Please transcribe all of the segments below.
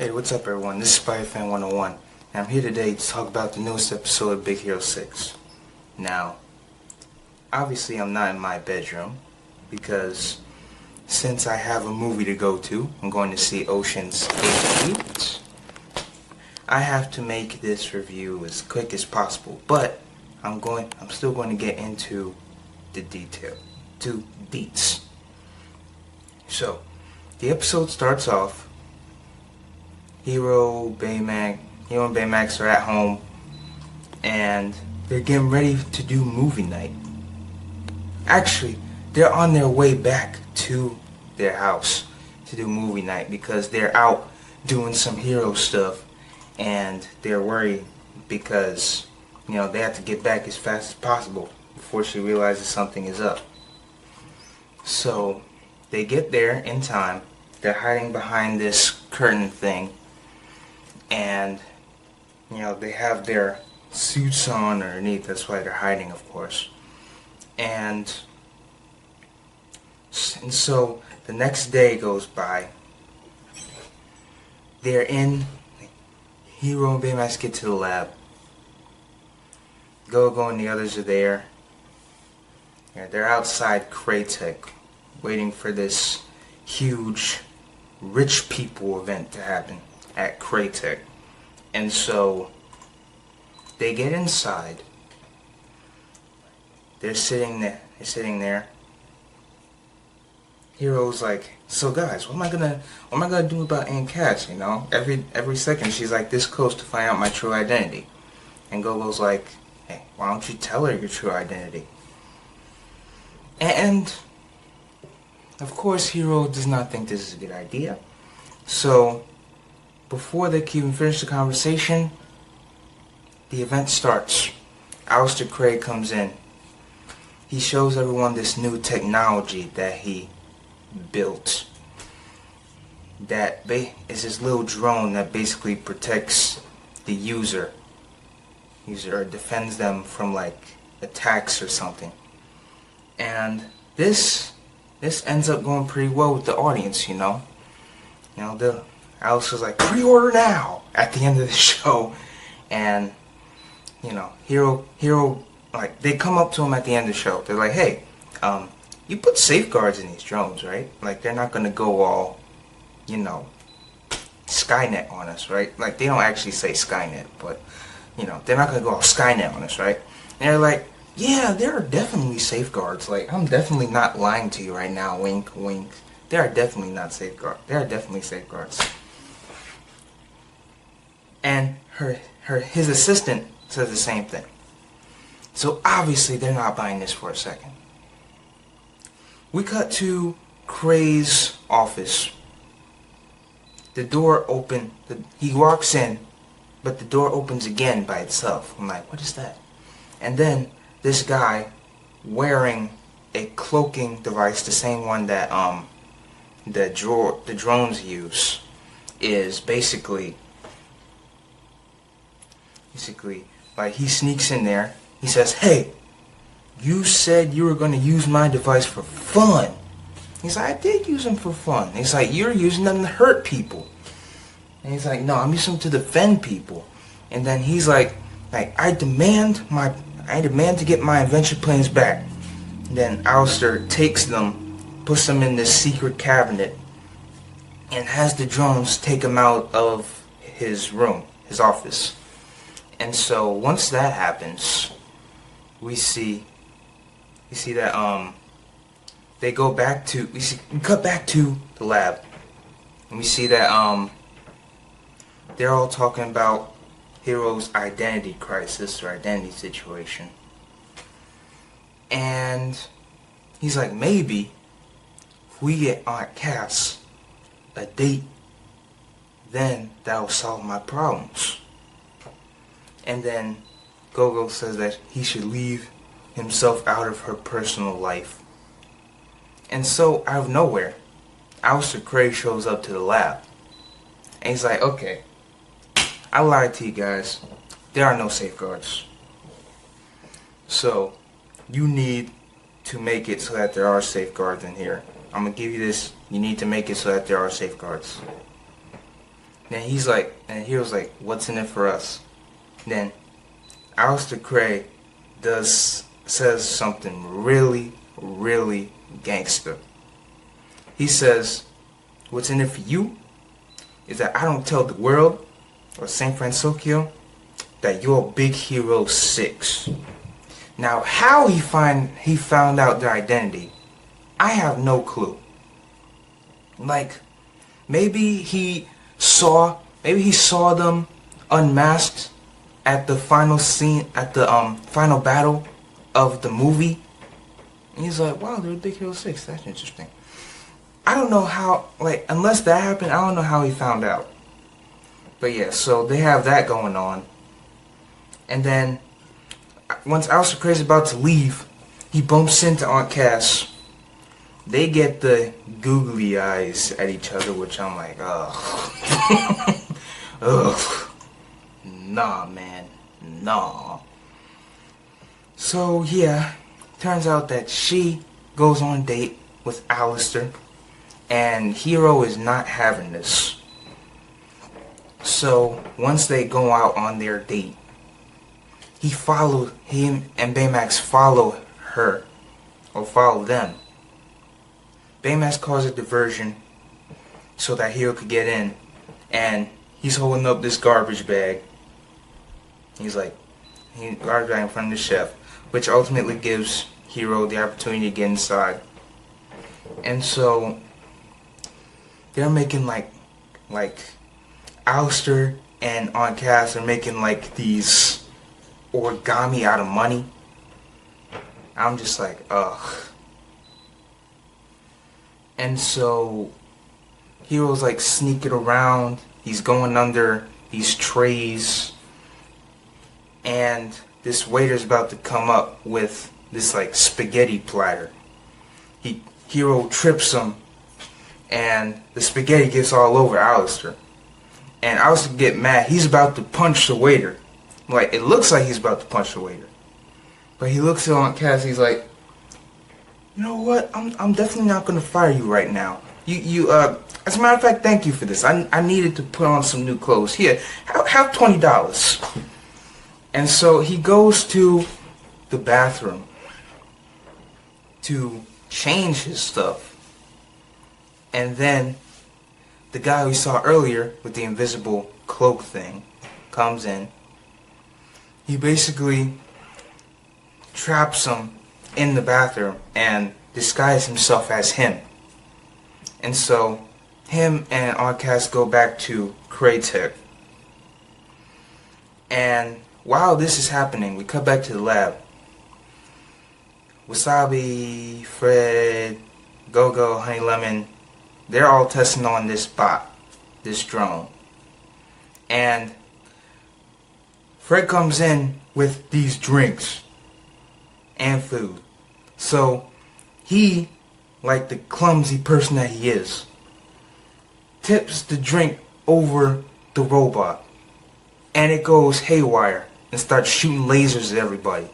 Hey, what's up everyone? This is SpiderFan 101, and I'm here today to talk about the newest episode of Big Hero 6. Now, obviously I'm not in my bedroom, because since I have a movie to go to, I'm going to see Ocean's 8. I have to make this review as quick as possible, but I'm still going to get into the deets. So, the episode starts off. Hero and Baymax are at home, and they're getting ready to do movie night. Actually, they're on their way back to their house to do movie night because they're out doing some hero stuff, and they're worried because, they have to get back as fast as possible before she realizes something is up. So, they get there in time. They're hiding behind this curtain thing. And, they have their suits on underneath. That's why they're hiding, of course. And so the next day goes by. They're in. Hero and Baymax get to the lab. Go and the others are there. Yeah, they're outside Crytek, waiting for this huge rich people event to happen at Crytek. And so they get inside. They're sitting there. Hero's like, so guys, what am I gonna do about Aunt Cass? Every second she's like this close to find out my true identity. And Gogo's like, hey, why don't you tell her your true identity? And of course Hero does not think this is a good idea. So before they can even finish the conversation, the event starts. Aleister Crane comes in. He shows everyone this new technology that he built. That is this little drone that basically protects the user or defends them from like attacks or something. And this ends up going pretty well with the audience, Alice was like, pre-order now at the end of the show. And, Hero, like, they come up to him at the end of the show. They're like, hey, you put safeguards in these drones, right? Like, they're not going to go all, Skynet on us, right? Like, they don't actually say Skynet, but, they're not going to go all Skynet on us, right? And they're like, yeah, there are definitely safeguards. Like, I'm definitely not lying to you right now, wink, wink. There are definitely not safeguards. There are definitely safeguards. And his assistant says the same thing. So obviously they're not buying this for a second. We cut to Cray's office. The door open. He walks in, but the door opens again by itself. I'm like, what is that? And then this guy wearing a cloaking device, the same one that the drones use, is basically like he sneaks in there. He says, hey, you said you were going to use my device for fun. He's like, I did use them for fun. He's like, you're using them to hurt people. And he's like, no, I'm using them to defend people. And then he's like I demand to get my invention planes back. And then Aleister takes them, puts them in this secret cabinet, and has the drones take them out of his room, his office. And so once that happens, we that they go back to we cut back to the lab, and we see that they're all talking about Hero's identity crisis or identity situation. And he's like, maybe if we get Aunt Cass a date, then that'll solve my problems. And then Gogo says that he should leave himself out of her personal life. And so, out of nowhere, Aleister Crane shows up to the lab. And he's like, okay, I lied to you guys. There are no safeguards. So, you need to make it so that there are safeguards in here. I'm going to give you this. You need to make it so that there are safeguards. Then he's like, and Hero's like, what's in it for us? Then Aleister Crey says something really, really gangster. He says, what's in it for you is that I don't tell the world or Saint Francisco that you're Big Hero 6. Now, how he found out their identity, I have no clue. Like, maybe he saw them unmasked at the final scene, at the final battle of the movie. And he's like, wow, they're Big Hero 6. That's interesting. I don't know how, like, unless that happened, I don't know how he found out. But yeah, so they have that going on. And then, once Aleister Crey's about to leave, he bumps into Aunt Cass. They get the googly eyes at each other, which I'm like, ugh. Ugh. Nah, man. Nah. So, yeah, turns out that she goes on a date with Aleister, and Hero is not having this. So, once they go out on their date, him and Baymax follow her, or follow them. Baymax calls a diversion so that Hero could get in, and he's holding up this garbage bag. He's like, garbage bag in front of the chef, which ultimately gives Hero the opportunity to get inside. And so they're making like Aleister and Aunt Cass are making like these origami out of money. I'm just like, ugh. And so Hero's like sneaking around. He's going under these trays. And this waiter's about to come up with this like spaghetti platter. Hero trips him, and the spaghetti gets all over Aleister. And Aleister get mad. He's about to punch the waiter. Like, it looks like he's about to punch the waiter. But he looks at Aunt Cass, he's like, you know what? I'm definitely not gonna fire you right now. As a matter of fact, thank you for this. I needed to put on some new clothes. Here, have $20. And so he goes to the bathroom to change his stuff. And then the guy we saw earlier with the invisible cloak thing comes in. He basically traps him in the bathroom and disguises himself as him. And so him and Aunt Cass go back to Crytek. And while this is happening, we cut back to the lab. Wasabi, Fred, Go-Go, Honey Lemon, they're all testing on this bot, this drone. And Fred comes in with these drinks and food. So he, like the clumsy person that he is, tips the drink over the robot. And it goes haywire and starts shooting lasers at everybody.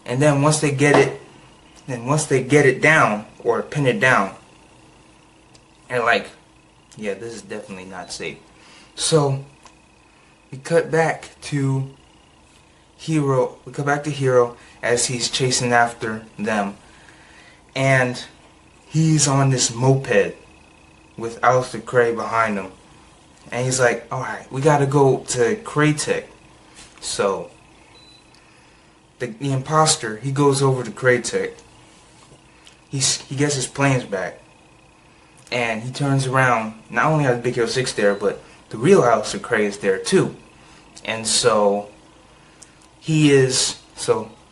And then once they get it down, or pin it down, and like, yeah, this is definitely not safe. So we cut back to Hero. We cut back to Hero as he's chasing after them, and he's on this moped with Aleister Crey behind him, and he's like, "All right, we gotta go to Crytek." So the imposter, he goes over to Crytek. He gets his planes back, and he turns around. Not only has Big Hero 6 there, but the real Aleister Crey is there too. And so he's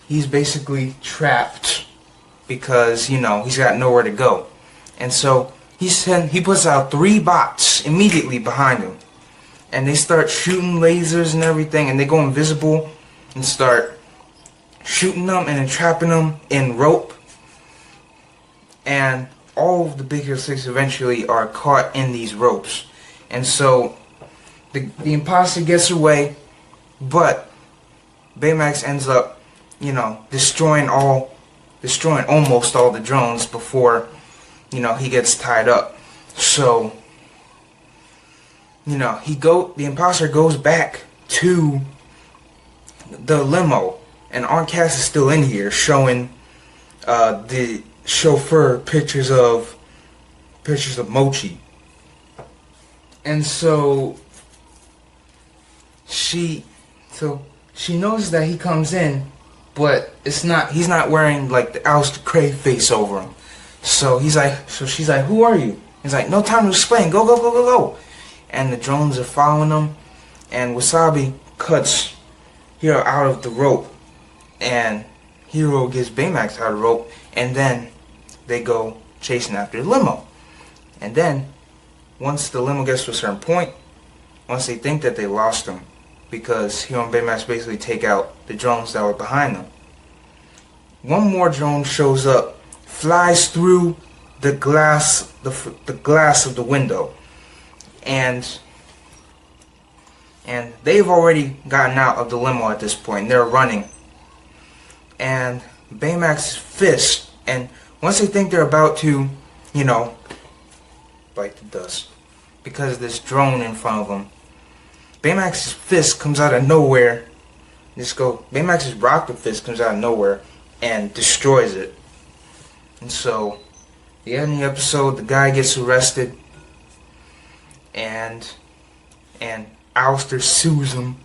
basically trapped because, you know, he's got nowhere to go. And so he puts out 3 bots immediately behind him, and they start shooting lasers and everything, and they go invisible and start shooting them and then trapping them in rope. And all of the Big Hero 6 eventually are caught in these ropes. And so the imposter gets away, but Baymax ends up, you know, destroying almost all the drones before, you know, he gets tied up. So the imposter goes back to the limo, and Aunt Cass is still in here showing the chauffeur pictures of Mochi. And so she knows that he comes in, but he's not wearing like the Aleister Crowley face over him. So she's like, who are you? He's like, no time to explain, go, go, go, go, go. And the drones are following him, and Wasabi cuts Hiro out of the rope, and Hiro gets Baymax out of the rope, and then they go chasing after the limo. And then, once the limo gets to a certain point, once they think that they lost him, because Hiro and Baymax basically take out the drones that were behind them, one more drone shows up, flies through the glass of the window, and they've already gotten out of the limo at this point. They're running, and Baymax's fist, and once they think they're about to, bite the dust because of this drone in front of them, Baymax's fist comes out of nowhere. Baymax's rocket fist comes out of nowhere and destroys it. And so, the end of the episode, the guy gets arrested, and Aleister sues him.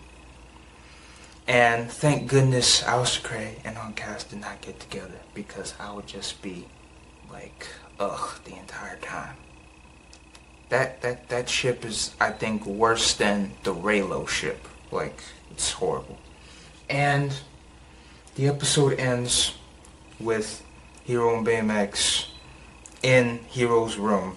And thank goodness Aleister Crowley and Aunt Cass did not get together, because I would just be like, ugh, the entire time. That ship is, I think, worse than the Raylo ship. Like, it's horrible. And the episode ends with Hiro and Baymax in Hiro's room.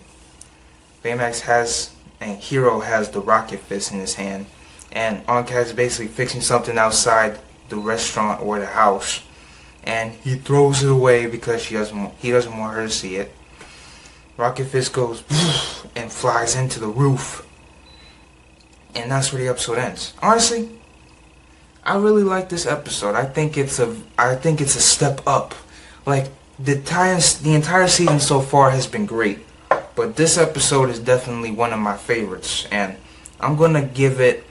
Hiro has the rocket fist in his hand, and Aunt Cass is basically fixing something outside the restaurant or the house, and he throws it away because he doesn't want her to see it. Rocket fist goes and flies into the roof, and that's where the episode ends. Honestly, I really like this episode. I think it's a step up. Like, the entire season so far has been great, but this episode is definitely one of my favorites, and I'm gonna give it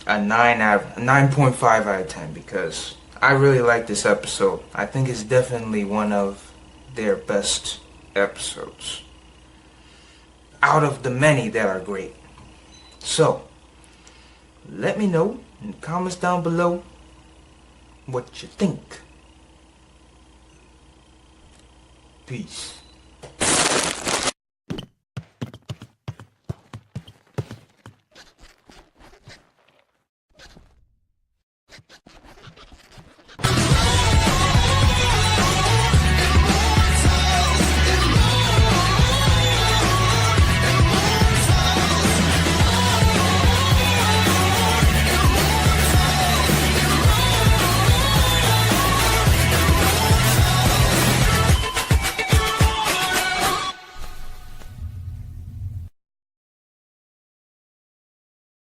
a 9.5 out of 10 because I really like this episode. I think it's definitely one of their best episodes out of the many that are great. So, let me know in the comments down below what you think. Peace.